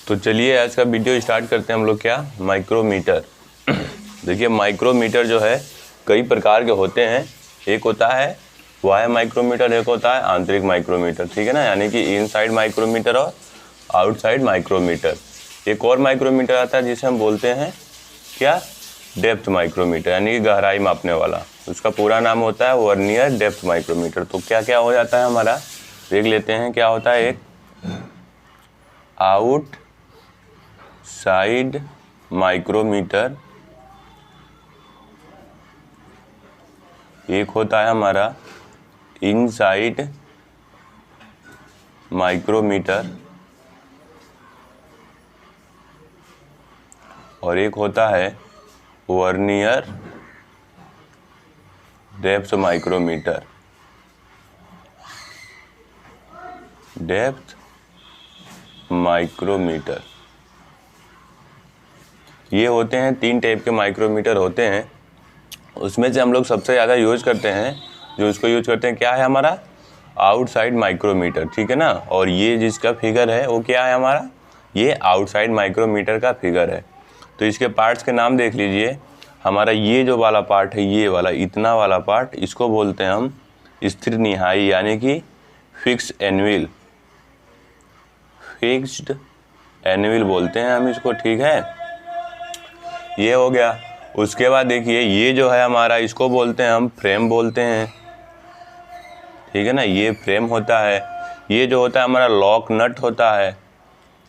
तो चलिए आज का वीडियो स्टार्ट करते हैं हम लोग। क्या माइक्रोमीटर। देखिए माइक्रोमीटर जो है कई प्रकार के होते हैं। एक होता है बाह्य माइक्रोमीटर, एक होता है आंतरिक माइक्रोमीटर, ठीक है ना, यानी कि इनसाइड माइक्रोमीटर और आउटसाइड माइक्रोमीटर। एक और माइक्रोमीटर आता है जिसे हम बोलते हैं क्या, डेप्थ माइक्रोमीटर, यानी कि गहराई मापने वाला। उसका पूरा नाम होता है वर्नियर डेप्थ माइक्रोमीटर। तो क्या क्या हो जाता है हमारा, देख लेते हैं क्या होता है। एक आउट साइड माइक्रोमीटर, एक होता है हमारा इनसाइड माइक्रोमीटर और एक होता है vernier depth micrometer. Depth micrometer ये होते हैं, 3 टाइप के माइक्रोमीटर होते हैं। उसमें से हम लोग सबसे ज़्यादा यूज करते हैं, जो इसको यूज करते हैं क्या है हमारा, आउटसाइड माइक्रोमीटर, ठीक है ना। और ये जिसका फिगर है वो क्या है हमारा, ये आउटसाइड माइक्रोमीटर का फिगर है। तो इसके पार्ट्स के नाम देख लीजिए। हमारा ये जो वाला पार्ट है, ये वाला इतना वाला पार्ट, इसको बोलते हैं हम स्थिर निहाई, यानी कि फिक्स एनविल, फिक्स्ड एनविल बोलते हैं हम इसको, ठीक है। ये हो गया। उसके बाद देखिए ये जो है हमारा, इसको बोलते हैं हम फ्रेम बोलते हैं, ठीक है ना। ये फ्रेम होता है। ये जो होता है हमारा लॉक नट होता है,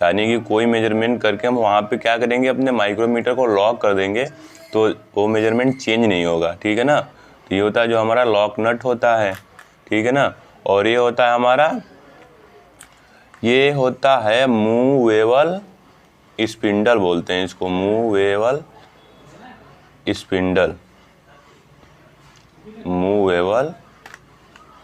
यानी कि कोई मेजरमेंट करके हम वहाँ पे क्या करेंगे, अपने माइक्रोमीटर को लॉक कर देंगे तो वो मेजरमेंट चेंज नहीं होगा, ठीक है ना। तो ये होता है जो हमारा लॉक नट होता है, ठीक है ना। और ये होता है हमारा, ये होता है मूवेबल स्पिंडल बोलते हैं इसको, मूवेबल स्पिंडल, मूवेबल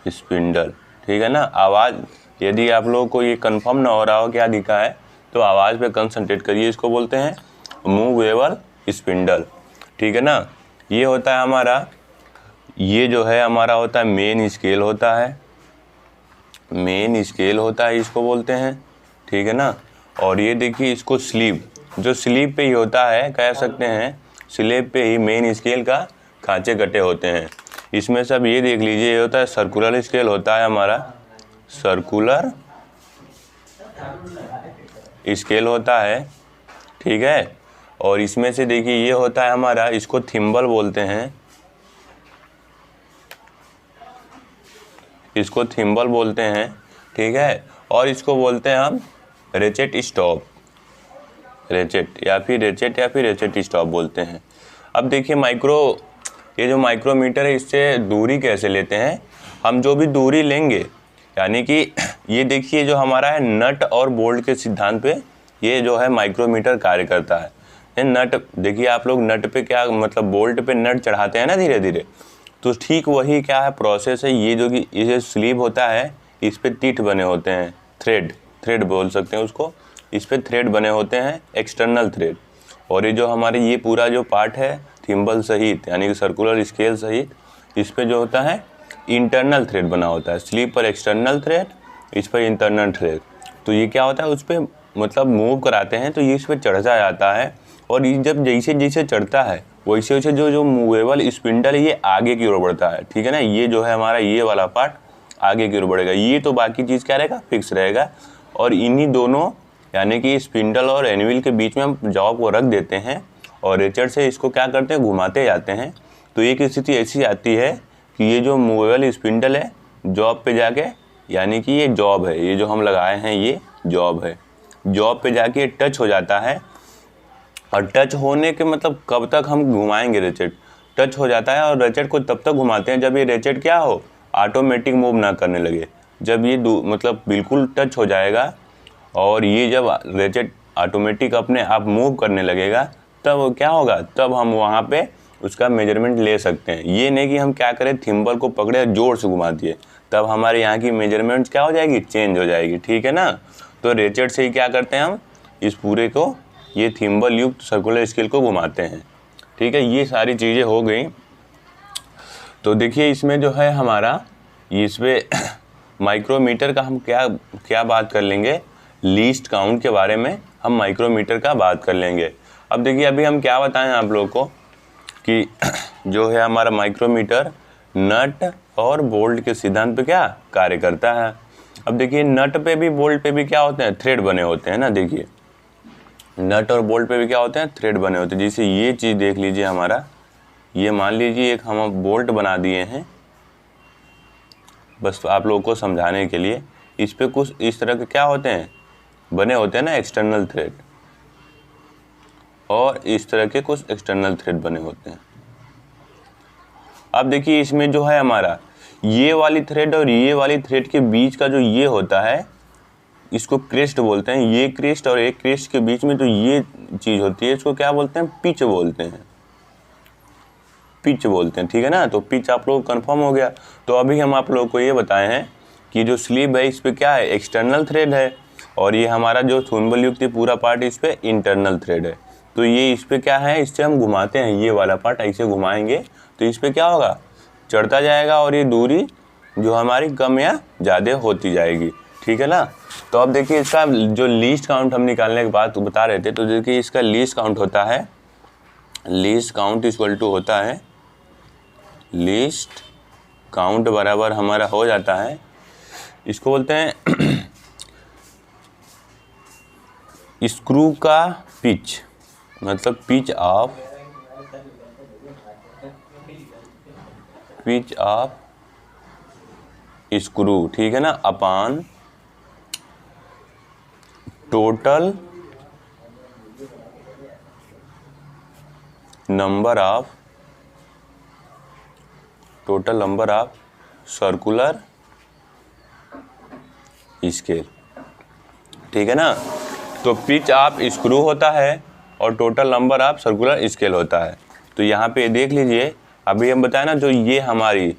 स्पिंडल, ठीक है ना। आवाज़, यदि आप लोगों को ये कंफर्म ना हो रहा हो क्या दिखा है, तो आवाज़ पे कंसंट्रेट करिए। इसको बोलते हैं मूवेबल स्पिंडल, ठीक है ना। ये होता है हमारा, ये जो है हमारा होता है मेन स्केल होता है, मेन स्केल होता है इसको बोलते हैं, ठीक है ना। और ये देखिए इसको स्लीव, जो स्लीव पे ही होता है, कह सकते हैं स्लीव पे ही मेन स्केल का खांचे कटे होते हैं। इसमें सब ये देख लीजिए, ये होता है सर्कुलर स्केल होता है हमारा, सर्कुलर स्केल होता है, ठीक है। और इसमें से देखिए ये होता है हमारा, इसको थिम्बल बोलते हैं, इसको थिम्बल बोलते हैं, ठीक है। और इसको बोलते हैं हम रेचेट स्टॉप, रेचेट या फिर रेचेट स्टॉप बोलते हैं। अब देखिए ये जो माइक्रोमीटर है, इससे दूरी कैसे लेते हैं हम। जो भी दूरी लेंगे, यानी कि ये देखिए जो हमारा है नट और बोल्ट के सिद्धांत पे ये जो है माइक्रोमीटर कार्य करता है। ये नट देखिए, आप लोग नट पे क्या मतलब बोल्ट पे नट चढ़ाते हैं ना धीरे धीरे, तो ठीक वही क्या है प्रोसेस है। ये जो कि ये स्लीव होता है, इस पे तीठ बने होते हैं, थ्रेड बोल सकते हैं उसको, इस पे थ्रेड बने होते हैं, एक्सटर्नल थ्रेड। और ये जो हमारे ये पूरा जो पार्ट है थिम्बल सहित, यानी कि सर्कुलर स्केल सहित, इस पे जो होता है इंटरनल थ्रेड बना होता है। स्लीव पर एक्सटर्नल थ्रेड, इस पर इंटरनल थ्रेड। तो ये क्या होता है, उस पर मतलब मूव कराते हैं तो ये इस पर चढ़ जाता है। और ये जब जैसे जैसे चढ़ता है वैसे वैसे जो मूवेबल स्पिंडल है ये आगे की ओर बढ़ता है, ठीक है ना। ये जो है हमारा ये वाला पार्ट आगे की ओर बढ़ेगा, ये तो बाकी चीज़ क्या रहेगा, फिक्स रहेगा। और इन्हीं दोनों यानी कि स्पिंडल और एनविल के बीच में हम जॉब को रख देते हैं और रेचर से इसको क्या करते हैं, घुमाते जाते हैं। तो एक स्थिति ऐसी आती है कि ये जो मूवेबल स्पिंडल है जॉब पे जाके, यानी कि ये जॉब है, ये जो हम लगाए हैं ये जॉब है, जॉब पे जाके टच हो जाता है। और टच होने के मतलब कब तक हम घुमाएंगे रेचेट, टच हो जाता है। और रेचेट को तब तक घुमाते हैं जब ये रेचेट क्या हो, ऑटोमेटिक मूव ना करने लगे। जब ये मतलब बिल्कुल टच हो जाएगा और ये जब रेचेट ऑटोमेटिक अपने आप मूव करने लगेगा, तब क्या होगा, तब हम वहाँ पे उसका मेजरमेंट ले सकते हैं। ये नहीं कि हम क्या करें, थिम्बल को पकड़े जोर से घुमा दिए, तब हमारे यहाँ की मेजरमेंट क्या हो जाएगी, चेंज हो जाएगी, ठीक है ना। तो रेचेट से ही क्या करते हैं हम, इस पूरे को ये थिम्बल युक्त सर्कुलर स्केल को घुमाते हैं, ठीक है। ये सारी चीज़ें हो गई। तो देखिए इसमें जो है हमारा, इसमें माइक्रोमीटर का हम क्या क्या बात कर लेंगे, लीस्ट काउंट के बारे में हम माइक्रोमीटर का बात कर लेंगे। अब देखिए अभी हम क्या बताएं आप लोगों को कि जो है हमारा माइक्रोमीटर नट और बोल्ट के सिद्धांत पे क्या कार्य करता है। अब देखिए नट पे भी बोल्ट पे भी क्या होते हैं, थ्रेड बने होते हैं ना। देखिए नट और बोल्ट पे भी क्या होते हैं, थ्रेड बने होते हैं। जैसे ये चीज़ देख लीजिए हमारा, ये मान लीजिए एक हम बोल्ट बना दिए हैं, बस आप लोगों को समझाने के लिए। इस पे कुछ इस तरह के क्या होते हैं, बने होते हैं ना एक्सटर्नल थ्रेड, और इस तरह के कुछ एक्सटर्नल थ्रेड बने होते हैं। अब देखिए इसमें जो है हमारा ये वाली थ्रेड और ये वाली थ्रेड के बीच का जो ये होता है, इसको क्रेस्ट बोलते हैं। ये क्रेस्ट और एक क्रेस्ट के बीच में जो ये चीज़ होती है, इसको क्या बोलते हैं, पिच बोलते हैं। पिच बोलते हैं, ठीक है ना। तो पिच आप लोग कंफर्म हो गया। तो अभी हम आप लोगों को ये बताए हैं कि जो स्लीव है इस पे क्या है, एक्सटर्नल थ्रेड है, और ये हमारा जो थ्रोम्बल युक्त पूरा पार्ट इस पे इंटरनल थ्रेड है। तो ये इस पे क्या है, इससे हम घुमाते हैं, ये वाला पार्ट ऐसे घुमाएंगे तो इस पे क्या होगा, चढ़ता जाएगा, और ये दूरी जो हमारी कम या ज़्यादा होती जाएगी, ठीक है ना। तो अब देखिए इसका जो लीस्ट काउंट हम निकालने की बात बता रहे थे, तो देखिए इसका लीस्ट काउंट होता है, लीस्ट काउंट इक्वल टू होता है, लीस्ट काउंट बराबर हमारा हो जाता है, इसको बोलते हैं स्क्रू का पिच, मतलब पिच ऑफ स्क्रू, ठीक है ना, अपान total number of circular scale, ठीक है ना। तो पिच ऑफ स्क्रू होता है और total number of circular scale होता है। तो यहाँ पे देख लीजिए, अभी हम बताए ना, जो ये हमारी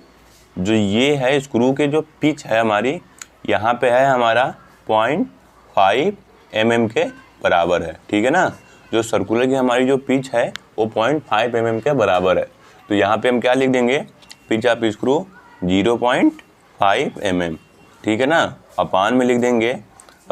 जो ये है स्क्रू के जो पिच है हमारी, यहाँ पे है हमारा 0.5 mm के बराबर है, ठीक है ना। जो सर्कुलर की हमारी जो पिच है वो 0.5 mm के बराबर है। तो यहाँ पे हम क्या लिख देंगे, पिच ऑफ स्क्रू 0.5 mm, ठीक है ना, अपान में लिख देंगे।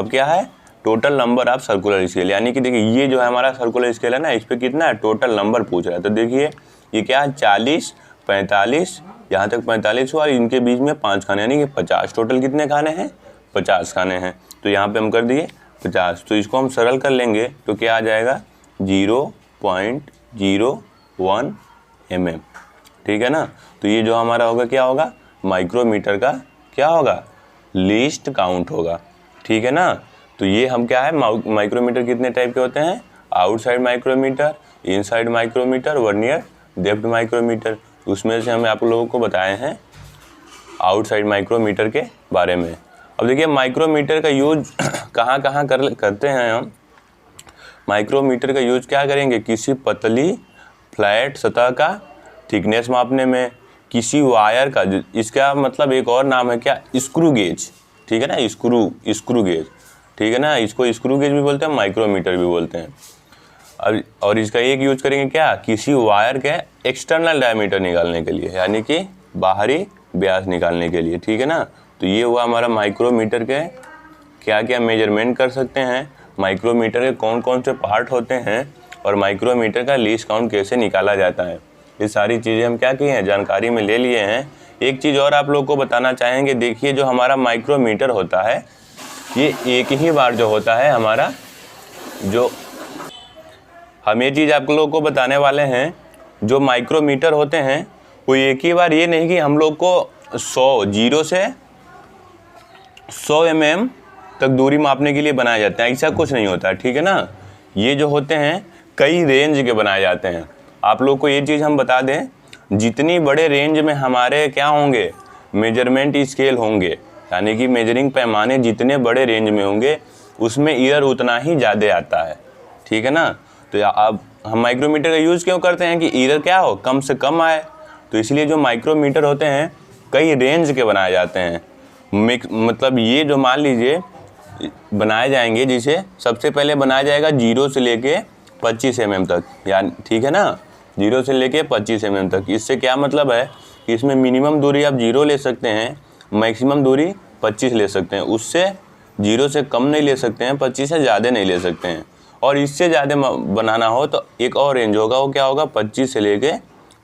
अब क्या है, total number of circular scale, यानी कि देखिए ये जो है हमारा सर्कुलर स्केल है ना, इस पर कितना है, टोटल नंबर पूछ रहा है। तो देखिए ये क्या है, 40, 45, यहाँ तक 45 हुआ, और इनके बीच में 5 खाने, यानी कि 50। टोटल कितने खाने हैं, 50 खाने हैं। तो यहाँ पे हम कर दिए 50। तो इसको हम सरल कर लेंगे तो क्या आ जाएगा, 0.01 mm, ठीक है ना। तो ये जो हमारा होगा क्या होगा, माइक्रोमीटर का क्या होगा, लीस्ट काउंट होगा, ठीक है ना। तो ये हम क्या है, माइक्रोमीटर कितने टाइप के होते हैं, outside micrometer, inside micrometer, vernier depth micrometer. उसमें से हम आप लोगों को बताए हैं आउटसाइड माइक्रोमीटर के बारे में। अब देखिए माइक्रोमीटर का यूज कहाँ कहाँ करते हैं हम। माइक्रोमीटर का यूज क्या करेंगे, किसी पतली फ्लैट सतह का थिकनेस मापने में, किसी वायर का, इसका मतलब एक और नाम है क्या, स्क्रू गेज, ठीक है ना, स्क्रू गेज, ठीक है ना। इसको स्क्रू गेज भी बोलते हैं, माइक्रोमीटर भी बोलते हैं। अब और इसका एक यूज करेंगे क्या, किसी वायर के एक्सटर्नल डायमीटर निकालने के लिए, यानी कि बाहरी व्यास निकालने के लिए, ठीक है ना। तो ये हुआ हमारा माइक्रोमीटर के क्या क्या मेजरमेंट कर सकते हैं, माइक्रोमीटर के कौन कौन से पार्ट होते हैं, और माइक्रोमीटर का लीस्ट काउंट कैसे निकाला जाता है। ये सारी चीज़ें हम क्या किए हैं, जानकारी में ले लिए हैं। एक चीज़ और आप लोग को बताना चाहेंगे, देखिए जो हमारा माइक्रोमीटर होता है, ये एक ही बार जो होता है हमारा, जो हम ये चीज़ आप लोगों को बताने वाले हैं, जो माइक्रोमीटर होते हैं वो एक ही बार, ये नहीं कि हम लोग को 0 से 100 mm तक दूरी मापने के लिए बनाए जाते हैं, ऐसा कुछ नहीं होता है, ठीक है ना। ये जो होते हैं कई रेंज के बनाए जाते हैं। आप लोग को ये चीज़ हम बता दें, जितनी बड़े रेंज में हमारे क्या होंगे, मेजरमेंट स्केल होंगे, यानी कि मेजरिंग पैमाने जितने बड़े रेंज में होंगे उसमें ईयर उतना ही ज़्यादा आता है, ठीक है ना। तो अब हम माइक्रोमीटर का यूज़ क्यों करते हैं कि ईयर क्या हो, कम से कम आए। तो इसलिए जो माइक्रोमीटर होते हैं कई रेंज के बनाए जाते हैं। मतलब ये जो मान लीजिए बनाए जाएंगे, जिसे सबसे पहले बनाया जाएगा 0 से लेके 25 mm तक, यानी ठीक है ना, 0 से लेके 25 mm तक। इससे क्या मतलब है कि इसमें मिनिमम दूरी आप 0 ले सकते हैं, मैक्सिमम दूरी 25 ले सकते हैं। उससे 0 से कम नहीं ले सकते हैं, 25 से ज़्यादा नहीं ले सकते हैं। और इससे ज़्यादा बनाना हो तो एक और रेंज होगा, वो क्या होगा, 25 से लेके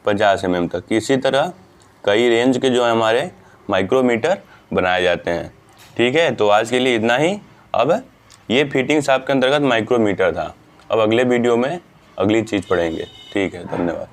50 mm तक। इसी तरह कई रेंज के जो है हमारे माइक्रोमीटर बनाए जाते हैं। ठीक है, तो आज के लिए इतना ही। अब ये फिटिंग्स आपके अंतर्गत माइक्रोमीटर था। अब अगले वीडियो में अगली चीज़ पढ़ेंगे। ठीक है, धन्यवाद।